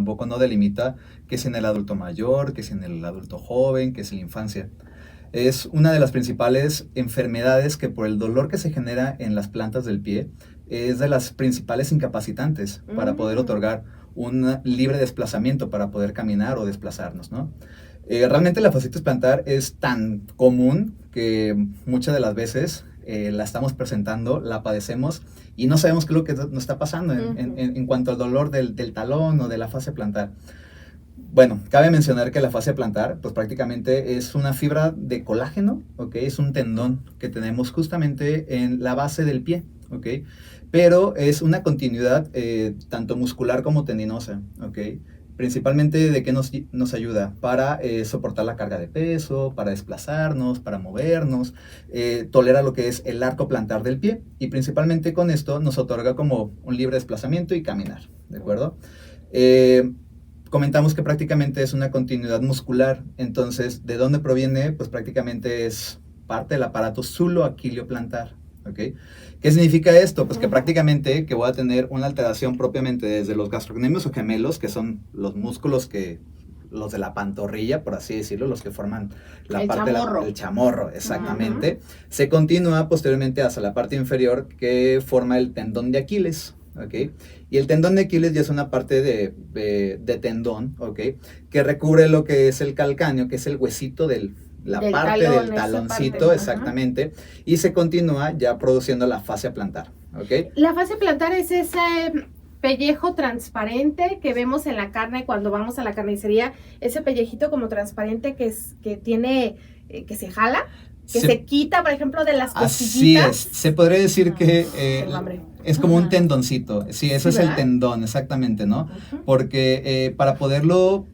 tampoco no delimita que es en el adulto mayor, que es en el adulto joven, que es en la infancia. Es una de las principales enfermedades que por el dolor que se genera en las plantas del pie es de las principales incapacitantes para poder otorgar un libre desplazamiento, para poder caminar o desplazarnos, ¿no? Realmente la fascitis plantar es tan común que muchas de las veces la estamos presentando, la padecemos y no sabemos qué es lo que nos está pasando en cuanto al dolor del talón o de la fascia plantar. Bueno, cabe mencionar que la fascia plantar, pues prácticamente es una fibra de colágeno, ¿ok? Es un tendón que tenemos justamente en la base del pie, ¿ok? Pero es una continuidad tanto muscular como tendinosa, ¿ok? Principalmente de qué nos ayuda para soportar la carga de peso, para desplazarnos, para movernos, tolera lo que es el arco plantar del pie y principalmente con esto nos otorga como un libre desplazamiento y caminar, ¿de acuerdo? Comentamos que prácticamente es una continuidad muscular, entonces, ¿de dónde proviene? Pues prácticamente es parte del aparato zuloaquileo plantar, ¿ok? ¿Qué significa esto? Pues que prácticamente que voy a tener una alteración propiamente desde los gastrocnemios o gemelos, que son los músculos los de la pantorrilla, por así decirlo, los que forman la parte del chamorro, exactamente, se continúa posteriormente hacia la parte inferior que forma el tendón de Aquiles, ¿ok? Y el tendón de Aquiles ya es una parte de tendón, ¿ok? Que recubre lo que es el calcáneo, que es el huesito del parte talón, del taloncito, parte, exactamente, y se continúa ya produciendo la fascia plantar, ¿ok? La fascia plantar es ese pellejo transparente que vemos en la carne cuando vamos a la carnicería, ese pellejito como transparente que tiene, que se jala, que se quita, por ejemplo, de las costillitas. Así es, se podría decir que es como un tendoncito, sí, eso es el tendón, exactamente, ¿no? Porque para poderlo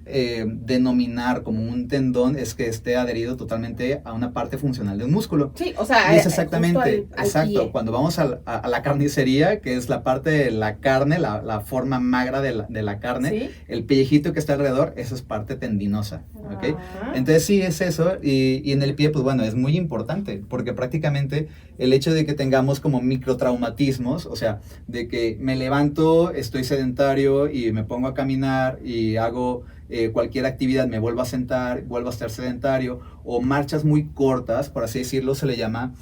denominar como un tendón es que esté adherido totalmente a una parte funcional de un músculo. Sí, o sea, y es exactamente, exacto, pie. Cuando vamos a la carnicería, que es la parte de la carne, la forma magra de la carne, ¿sí? El pellejito que está alrededor, eso es parte tendinosa, ¿ok? Entonces sí, es eso, y en el pie, pues bueno, es muy importante, porque prácticamente el hecho de que tengamos como microtraumatismos, o sea, de que me levanto, estoy sedentario y me pongo a caminar y hago cualquier actividad, me vuelvo a sentar, vuelvo a estar sedentario, o marchas muy cortas, por así decirlo, se le llama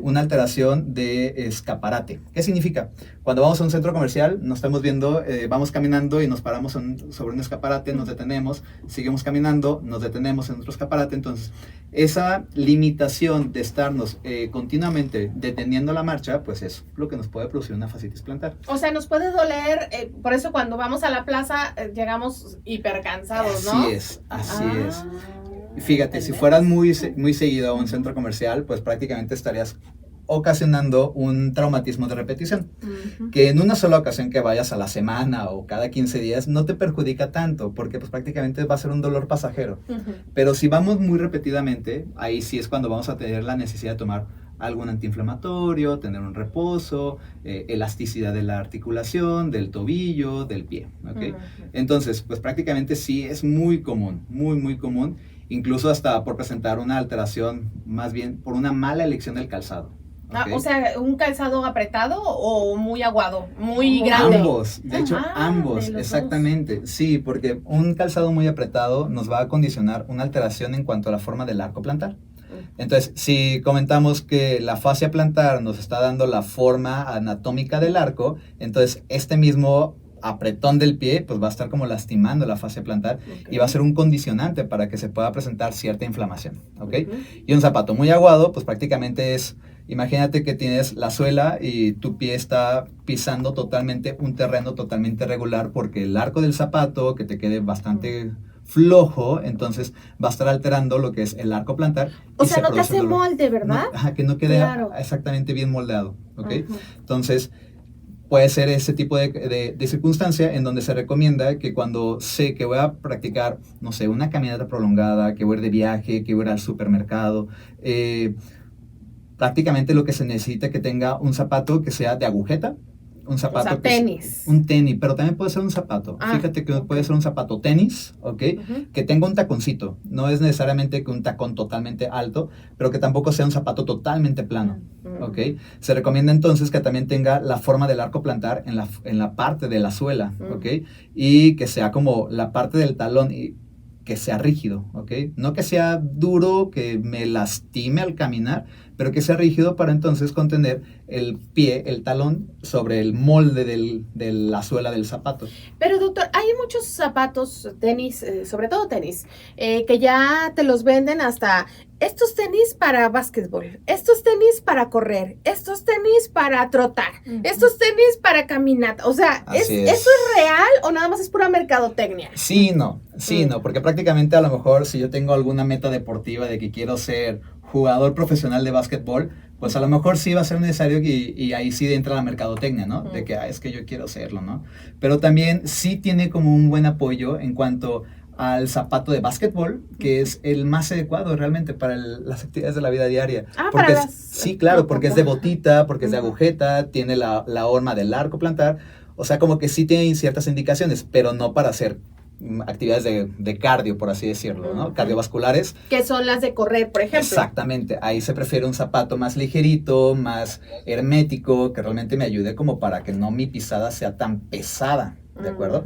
una alteración de escaparate. ¿Qué significa? Cuando vamos a un centro comercial, nos estamos viendo, vamos caminando y nos paramos sobre un escaparate, nos detenemos, seguimos caminando, nos detenemos en otro escaparate. Entonces, esa limitación de estarnos continuamente deteniendo la marcha, pues es lo que nos puede producir una fascitis plantar. O sea, nos puede doler, por eso cuando vamos a la plaza llegamos hipercansados, ¿no? Así es. Fíjate, si fueras muy seguido a un centro comercial, pues prácticamente estarías ocasionando un traumatismo de repetición, que en una sola ocasión que vayas a la semana o cada 15 días no te perjudica tanto, porque pues prácticamente va a ser un dolor pasajero. Pero si vamos muy repetidamente, ahí sí es cuando vamos a tener la necesidad de tomar algún antiinflamatorio, tener un reposo, elasticidad de la articulación, del tobillo, del pie, ¿ok? Entonces, pues prácticamente sí es muy común, muy común, incluso hasta por presentar una alteración, más bien por una mala elección del calzado. ¿Okay? O sea, ¿un calzado apretado o muy aguado, muy grande? Ambos, de hecho, ambos, exactamente. Dos. Sí, porque un calzado muy apretado nos va a condicionar una alteración en cuanto a la forma del arco plantar. Entonces, si comentamos que la fascia plantar nos está dando la forma anatómica del arco, entonces este mismo apretón del pie pues va a estar como lastimando la fascia plantar y va a ser un condicionante para que se pueda presentar cierta inflamación, ¿ok? Y un zapato muy aguado pues prácticamente es, imagínate que tienes la suela y tu pie está pisando totalmente un terreno totalmente irregular porque el arco del zapato que te quede bastante flojo, entonces va a estar alterando lo que es el arco plantar. O sea, no te hace molde, ¿verdad? No, que no quede exactamente bien moldeado, ¿ok? Entonces, puede ser ese tipo de circunstancia en donde se recomienda que cuando sé que voy a practicar, no sé, una caminata prolongada, que voy a ir de viaje, que voy a ir al supermercado, prácticamente lo que se necesita es que tenga un zapato que sea de agujeta, un zapato. O sea, tenis. Un tenis, pero también puede ser un zapato. Ah, Fíjate que ok. puede ser un zapato tenis, ¿ok? Ujú. Que tenga un taconcito. No es necesariamente que un tacón totalmente alto, pero que tampoco sea un zapato totalmente plano, Mm. ¿ok? Se recomienda entonces que también tenga la forma del arco plantar en la parte de la suela, ¿ok? Y que sea como la parte del talón y que sea rígido, ¿ok? No que sea duro, que me lastime al caminar, pero que sea rígido para entonces contener el pie, el talón, sobre el molde de la suela del zapato. Pero doctor, hay muchos zapatos, tenis, sobre todo tenis, que ya te los venden hasta estos tenis para básquetbol, estos tenis para correr, estos tenis para trotar, estos tenis para caminata. O sea, Así es. ¿eso es real o nada más es pura mercadotecnia? Sí, no, porque prácticamente a lo mejor si yo tengo alguna meta deportiva de que quiero ser jugador profesional de básquetbol, pues a lo mejor sí va a ser necesario y ahí sí entra la mercadotecnia, ¿no? De que es que yo quiero serlo, ¿no? Pero también sí tiene como un buen apoyo en cuanto al zapato de básquetbol, que es el más adecuado realmente para las actividades de la vida diaria. Ah, Porque para las... sí, claro, porque es de botita, porque es de agujeta, tiene la horma del arco plantar, o sea, como que sí tiene ciertas indicaciones, pero no para hacer actividades de cardio, por así decirlo, ¿no? Cardiovasculares. Que son las de correr, por ejemplo. Exactamente, ahí se prefiere un zapato más ligerito, más hermético, que realmente me ayude como para que no mi pisada sea tan pesada, ¿de acuerdo?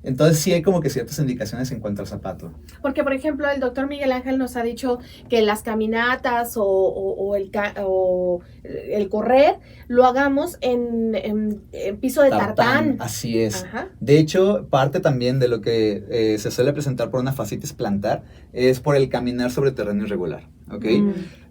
Entonces sí hay como que ciertas indicaciones en cuanto al zapato. Porque, por ejemplo, el doctor Miguel Ángel nos ha dicho que las caminatas o el correr lo hagamos en piso de tartán. Así es. Ajá. De hecho, parte también de lo que se suele presentar por una fascitis plantar es por el caminar sobre terreno irregular, ¿ok?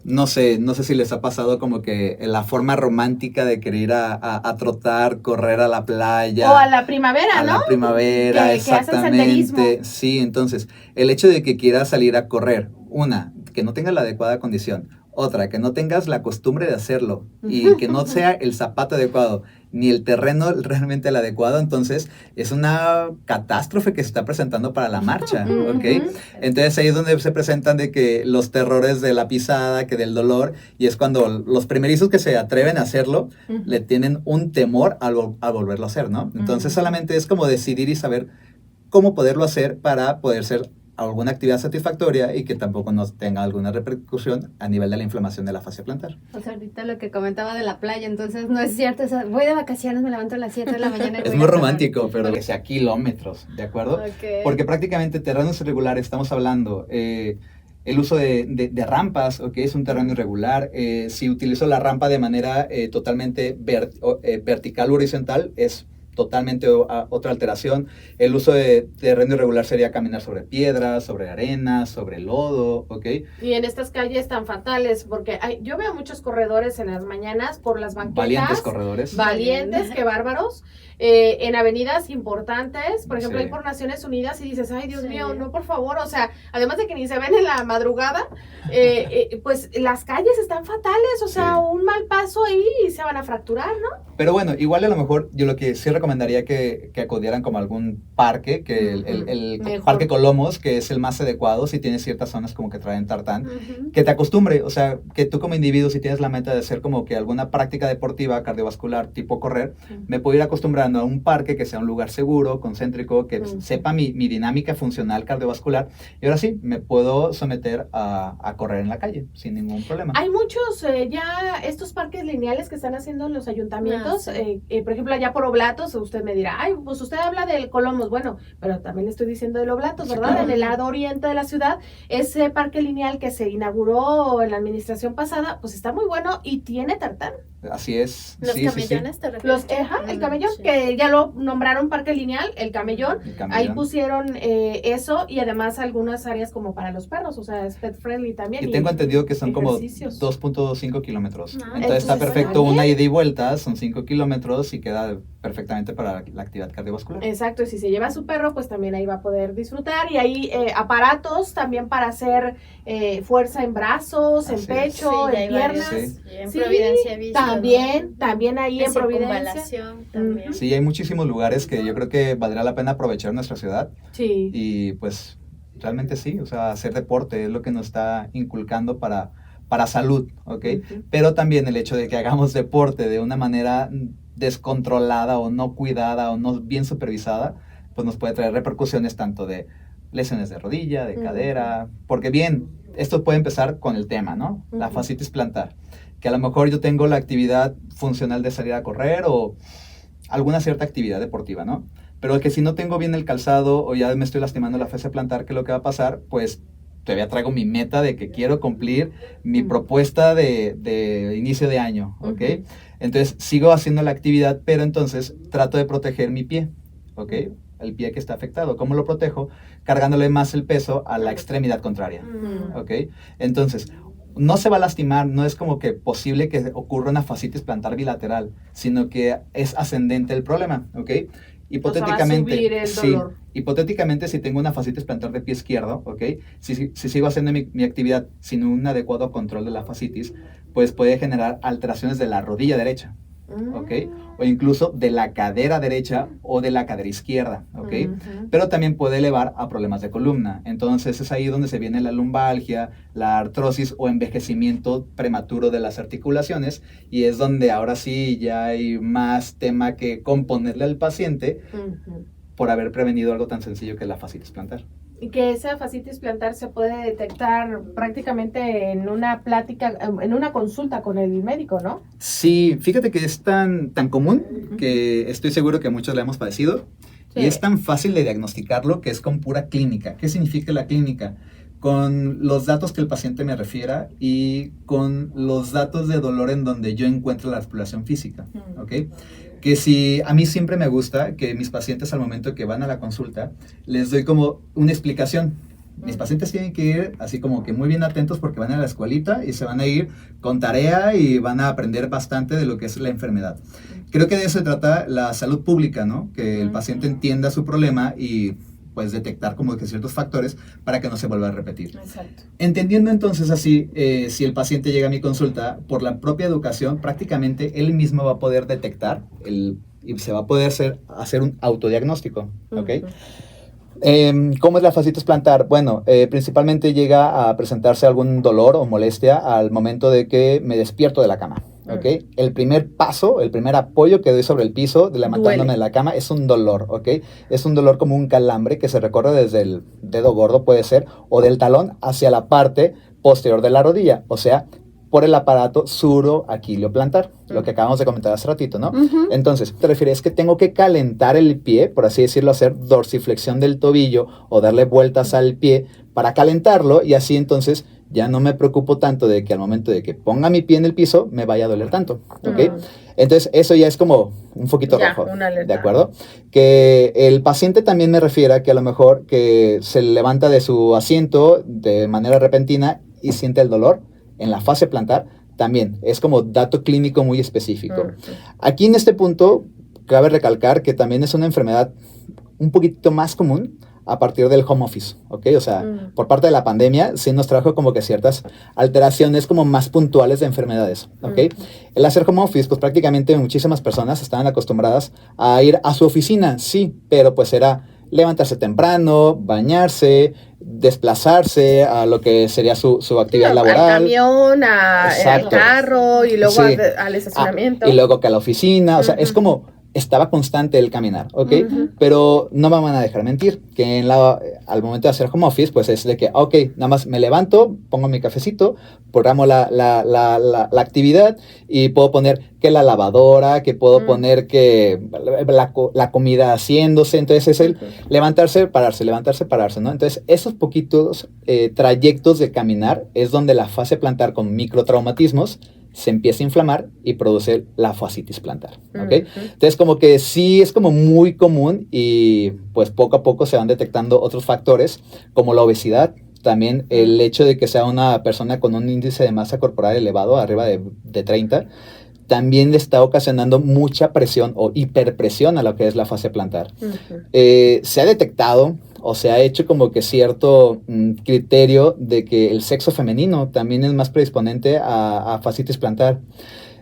No sé si les ha pasado como que la forma romántica de querer ir a trotar, correr a la playa. O a la primavera, ¿no? A la primavera, exactamente. Que hacen senderismo. Sí, entonces, el hecho de que quieras salir a correr, una, que no tengas la adecuada condición, otra, que no tengas la costumbre de hacerlo y que no sea el zapato adecuado ni el terreno realmente el adecuado, entonces es una catástrofe que se está presentando para la marcha, ¿ok? Entonces ahí es donde se presentan de que los terrores de la pisada, que del dolor, y es cuando los primerizos que se atreven a hacerlo, le tienen un temor a volverlo a hacer, ¿no? Entonces solamente es como decidir y saber cómo poderlo hacer para poder ser alguna actividad satisfactoria y que tampoco nos tenga alguna repercusión a nivel de la inflamación de la fascia plantar. O sea, ahorita lo que comentaba de la playa, entonces no es cierto, o sea, voy de vacaciones, me levanto a las 7 de la mañana. Es muy romántico, pero que sea kilómetros, ¿de acuerdo? Okay. Porque prácticamente terrenos irregulares, estamos hablando, el uso de rampas, ¿ok? Es un terreno irregular. Si utilizo la rampa de manera totalmente vertical o horizontal, es totalmente otra alteración. El uso de terreno irregular sería caminar sobre piedras, sobre arena, sobre lodo, ¿ok? Y en estas calles tan fatales, porque yo veo muchos corredores en las mañanas por las banquetas. Valientes corredores. Valientes, qué bárbaros. En avenidas importantes, por ejemplo, ahí por Naciones Unidas, y dices, ay, Dios mío, no, por favor, o sea, además de que ni se ven en la madrugada, pues las calles están fatales, o sea, un mal paso ahí y se van a fracturar, ¿no? Pero bueno, igual a lo mejor yo lo que sí recomendaría que acudieran como a algún parque, que el Parque Colomos, que es el más adecuado, si tienes ciertas zonas como que traen tartán, que te acostumbre, o sea, que tú como individuo, si tienes la meta de hacer como que alguna práctica deportiva cardiovascular tipo correr, me puedo ir acostumbrando a un parque que sea un lugar seguro, concéntrico, que sepa mi dinámica funcional cardiovascular, y ahora sí, me puedo someter a correr en la calle sin ningún problema. Hay muchos ya estos parques lineales que están haciendo en los ayuntamientos, por ejemplo, allá por Oblatos, usted me dirá, ay, pues usted habla del Colomos, bueno, pero también le estoy diciendo del Oblatos, ¿verdad? Claro. En el lado oriente de la ciudad, ese parque lineal que se inauguró en la administración pasada, pues está muy bueno y tiene tartán. Así es. Los camellones, ¿te refieres? El camellón, que ya lo nombraron parque lineal, el camellón. Ahí pusieron eso y además algunas áreas como para los perros, o sea, es pet friendly también. Y tengo entendido que son como 2.5 kilómetros. Entonces está perfecto una ida y vuelta, son 5 kilómetros y queda perfectamente para la actividad cardiovascular. Exacto, y si se lleva a su perro, pues también ahí va a poder disfrutar. Y hay aparatos también para hacer fuerza en brazos, en pecho, en piernas. En Providencia he visto. También ahí en Providencia. También. Sí, hay muchísimos lugares que yo creo que valdría la pena aprovechar nuestra ciudad. Sí. Y pues realmente sí, o sea, hacer deporte es lo que nos está inculcando para salud, ¿ok? Pero también el hecho de que hagamos deporte de una manera descontrolada o no cuidada o no bien supervisada, pues nos puede traer repercusiones tanto de lesiones de rodilla, de cadera, porque bien, esto puede empezar con el tema, ¿no? La fascitis plantar, que a lo mejor yo tengo la actividad funcional de salir a correr o alguna cierta actividad deportiva, ¿no? Pero que si no tengo bien el calzado o ya me estoy lastimando la fascia plantar, ¿qué es lo que va a pasar? Pues todavía traigo mi meta de que quiero cumplir mi propuesta de inicio de año, ¿ok? Entonces sigo haciendo la actividad, pero entonces trato de proteger mi pie, ¿ok? El pie que está afectado. ¿Cómo lo protejo? Cargándole más el peso a la extremidad contraria, ¿ok? Entonces, no se va a lastimar, no es como que posible que ocurra una fascitis plantar bilateral, sino que es ascendente el problema, ¿ok? Hipotéticamente, o sea, va a subir el dolor. Hipotéticamente, si tengo una fascitis plantar de pie izquierdo, ¿ok? Si sigo haciendo mi actividad sin un adecuado control de la fascitis, pues puede generar alteraciones de la rodilla derecha, ¿ok? O incluso de la cadera derecha o de la cadera izquierda, ¿ok? Pero también puede elevar a problemas de columna. Entonces es ahí donde se viene la lumbalgia, la artrosis o envejecimiento prematuro de las articulaciones, y es donde ahora sí ya hay más tema que componerle al paciente por haber prevenido algo tan sencillo que la fascitis plantar. Y que esa fascitis plantar se puede detectar prácticamente en una plática, en una consulta con el médico, ¿no? Sí, fíjate que es tan común que estoy seguro que muchos la hemos padecido. Sí. Y es tan fácil de diagnosticarlo que es con pura clínica. ¿Qué significa la clínica? Con los datos que el paciente me refiera y con los datos de dolor en donde yo encuentro la exploración física, ¿ok? Que si a mí siempre me gusta que mis pacientes al momento que van a la consulta les doy como una explicación. Mis pacientes tienen que ir así como que muy bien atentos porque van a la escuelita y se van a ir con tarea y van a aprender bastante de lo que es la enfermedad. Creo que de eso se trata la salud pública, ¿no? Que el paciente entienda su problema y pues detectar como que ciertos factores para que no se vuelva a repetir. Exacto. Entendiendo entonces así, si el paciente llega a mi consulta, por la propia educación, prácticamente él mismo va a poder detectar y se va a poder hacer un autodiagnóstico, ¿ok? ¿Cómo es la fascitis plantar? Bueno, principalmente llega a presentarse algún dolor o molestia al momento de que me despierto de la cama, ¿ok? El primer paso, el primer apoyo que doy sobre el piso, levantándome de la cama, es un dolor, ¿ok? Es un dolor como un calambre que se recorre desde el dedo gordo, puede ser, o del talón hacia la parte posterior de la rodilla, o sea, por el aparato suroaquileo-plantar, lo que acabamos de comentar hace ratito, ¿no? Entonces, te refieres que tengo que calentar el pie, por así decirlo, hacer dorsiflexión del tobillo o darle vueltas al pie para calentarlo, y así entonces ya no me preocupo tanto de que al momento de que ponga mi pie en el piso me vaya a doler tanto, ¿ok? Entonces, eso ya es como un foquito rojo, ¿de acuerdo? Que el paciente también me refiera que a lo mejor que se levanta de su asiento de manera repentina y siente el dolor en la fascia plantar, también es como dato clínico muy específico. Aquí en este punto cabe recalcar que también es una enfermedad un poquito más común a partir del home office, ¿ok? O sea, por parte de la pandemia sí nos trajo como que ciertas alteraciones como más puntuales de enfermedades, ¿ok? El hacer home office, pues prácticamente muchísimas personas estaban acostumbradas a ir a su oficina, sí, pero pues era levantarse temprano, bañarse, desplazarse a lo que sería su actividad laboral. Al camión, al carro y luego al estacionamiento. Y luego que a la oficina, o sea, es como estaba constante el caminar, ¿ok? Pero no me van a dejar mentir, que al momento de hacer home office, pues es de que, ok, nada más me levanto, pongo mi cafecito, programo la actividad y puedo poner que la lavadora, que puedo poner que la comida haciéndose, entonces es el levantarse, pararse, ¿no? Entonces esos poquitos trayectos de caminar es donde la fascia plantar con microtraumatismos se empieza a inflamar y produce la fascitis plantar, ¿ok? Entonces, como que sí es como muy común y pues poco a poco se van detectando otros factores como la obesidad, también el hecho de que sea una persona con un índice de masa corporal elevado, arriba de 30, también le está ocasionando mucha presión o hiperpresión a lo que es la fascia plantar. Se ha detectado o se ha hecho como que cierto criterio de que el sexo femenino también es más predisponente a fascitis plantar.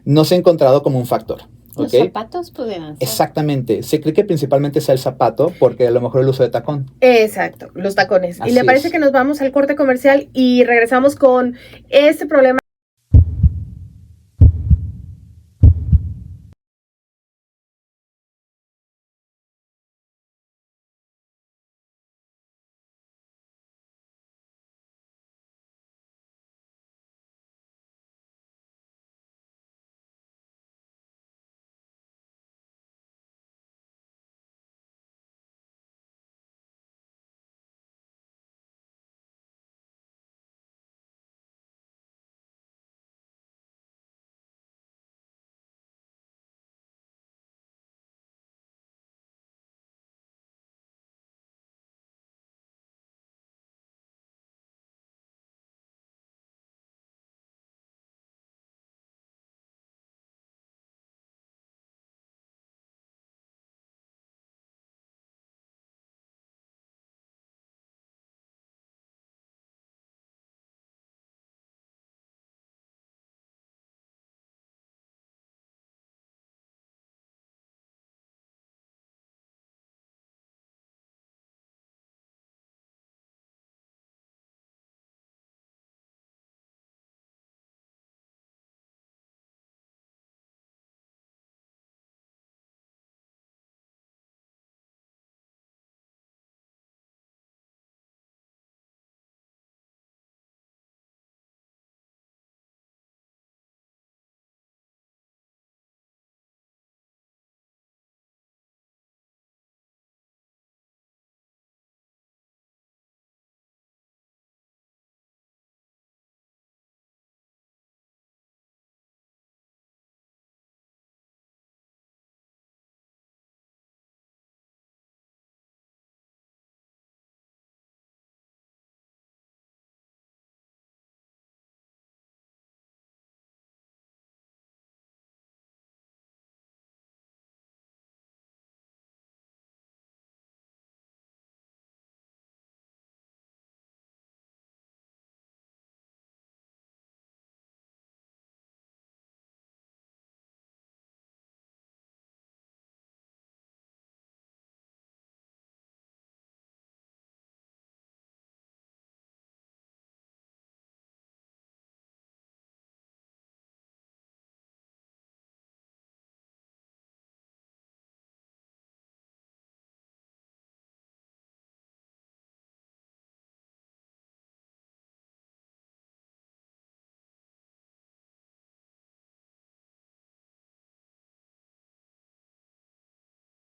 No se ha encontrado como un factor. ¿Los zapatos pudieran ser? Exactamente. Se cree que principalmente sea el zapato porque a lo mejor el uso de tacón. Exacto, los tacones. Así ¿Y le parece que nos vamos al corte comercial y regresamos con este problema?